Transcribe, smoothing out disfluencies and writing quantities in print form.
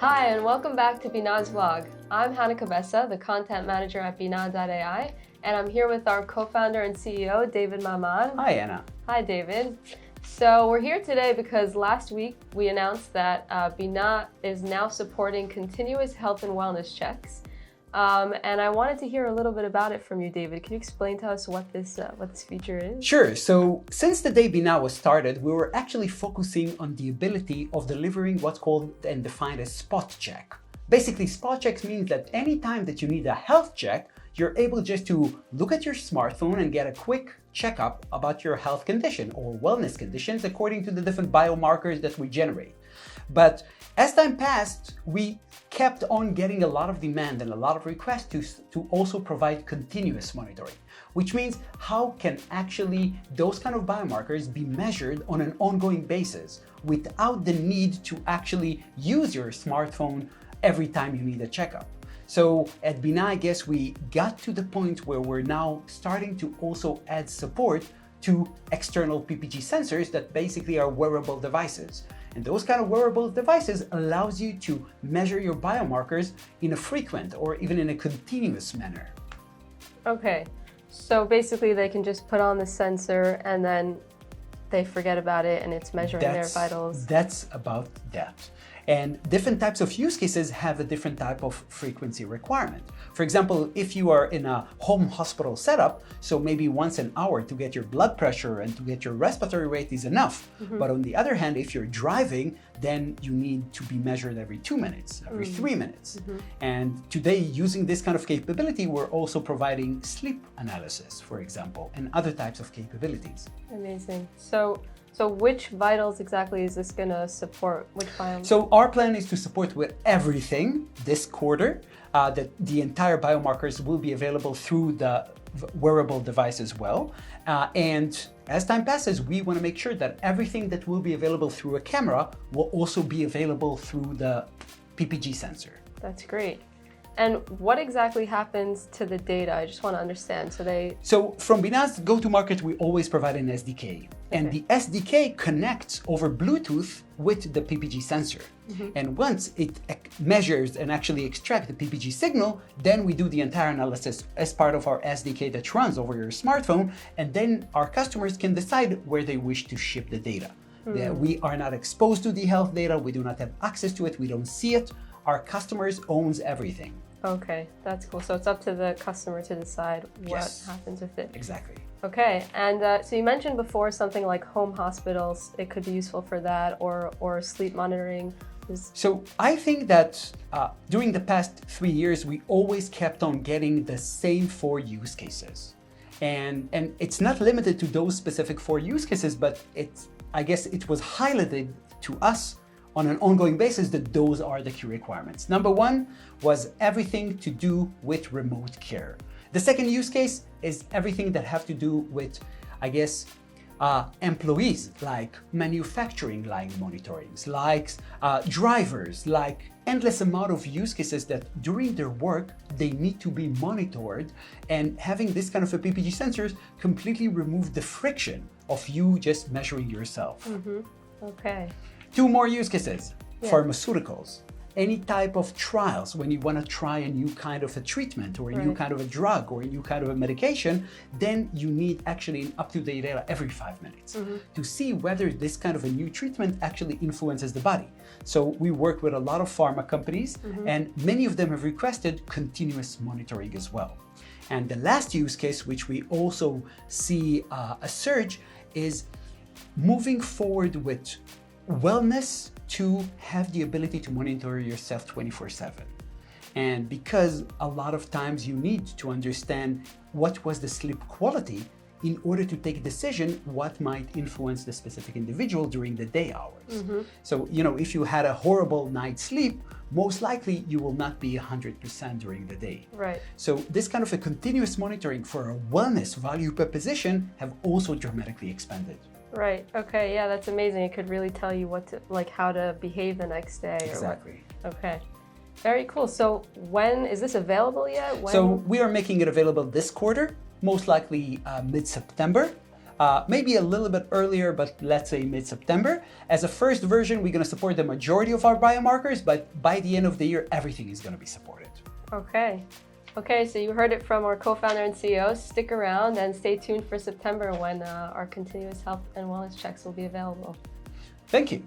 Hi, and welcome back to Binah's vlog. I'm Hannah Cabessa, the content manager at Binah.ai, and I'm here with our co-founder and CEO, David Maman. Hi, Anna. Hi, David. So we're here today because last week we announced that Binah is now supporting continuous health and wellness checks. And I wanted to hear a little bit about it from you, David. Can you explain to us what this feature is? Sure. So since the day Binah was started, we were actually focusing on the ability of delivering what's called and defined as spot check. Basically, spot checks means that anytime that you need a health check, you're able just to look at your smartphone and get a quick checkup about your health condition or wellness conditions according to the different biomarkers that we generate. But as time passed, we kept on getting a lot of demand and a lot of requests to also provide continuous monitoring, which means how can actually those kind of biomarkers be measured on an ongoing basis without the need to actually use your smartphone every time you need a checkup. So at Binah, I guess we got to the point where we're now starting to also add support to external PPG sensors that basically are wearable devices. And those kind of wearable devices allows you to measure your biomarkers in a frequent or even in a continuous manner. Okay, so basically they can just put on the sensor and then they forget about it and it's measuring their vitals. That's about that. And different types of use cases have a different type of frequency requirement. For example, if you are in a home hospital setup, so maybe once an hour to get your blood pressure and to get your respiratory rate is enough. But on the other hand, if you're driving, then you need to be measured every 2 minutes, every 3 minutes. And today, using this kind of capability, we're also providing sleep analysis, for example, and other types of capabilities. Amazing. So which vitals exactly is this going to support? Which biomarkers? So our plan is to support with everything this quarter, that the entire biomarkers will be available through the wearable device as well. And as time passes, we want to make sure that everything that will be available through a camera will also be available through the PPG sensor. That's great. And what exactly happens to the data? I just want to understand. So from Binah's go-to-market, we always provide an SDK. And the SDK connects over Bluetooth with the PPG sensor. And once it measures and actually extracts the PPG signal, then we do the entire analysis as part of our SDK that runs over your smartphone. And then our customers can decide where they wish to ship the data. We are not exposed to the health data. We do not have access to it. We don't see it. Our customers owns everything. Okay, that's cool. So it's up to the customer to decide what happens with it. Exactly. Okay, and so you mentioned before something like home hospitals. It could be useful for that, or sleep monitoring. So I think that during the past 3 years, we always kept on getting the same 4 use cases. And it's not limited to those specific 4 use cases, but I guess it was highlighted to us on an ongoing basis that those are the key requirements. Number 1 was everything to do with remote care. The second use case is everything that have to do with, I guess, employees, like manufacturing line monitorings, like drivers, like endless amount of use cases that during their work, they need to be monitored, and having this kind of a PPG sensors completely remove the friction of you just measuring yourself. Okay. 2 more use cases, pharmaceuticals. Any type of trials when you want to try a new kind of a treatment or a new kind of a drug or a new kind of a medication, then you need actually up-to-date data every 5 minutes to see whether this kind of a new treatment actually influences the body. So we work with a lot of pharma companies and many of them have requested continuous monitoring as well. And the last use case, which we also see a surge, is moving forward with wellness to have the ability to monitor yourself 24/7. And because a lot of times you need to understand what was the sleep quality in order to take a decision what might influence the specific individual during the day hours. So, if you had a horrible night's sleep, most likely you will not be 100% during the day. Right. So this kind of a continuous monitoring for a wellness value proposition have also dramatically expanded. Right. Okay. Yeah, that's amazing. It could really tell you how to behave the next day. Exactly. Okay. Very cool. So when is this available yet? So we are making it available this quarter, most likely mid-September. maybe a little bit earlier, but let's say mid-September. As a first version, we're going to support the majority of our biomarkers, but by the end of the year, everything is going to be supported. Okay. Okay, so you heard it from our co-founder and CEO. Stick around and stay tuned for September when our continuous health and wellness checks will be available. Thank you.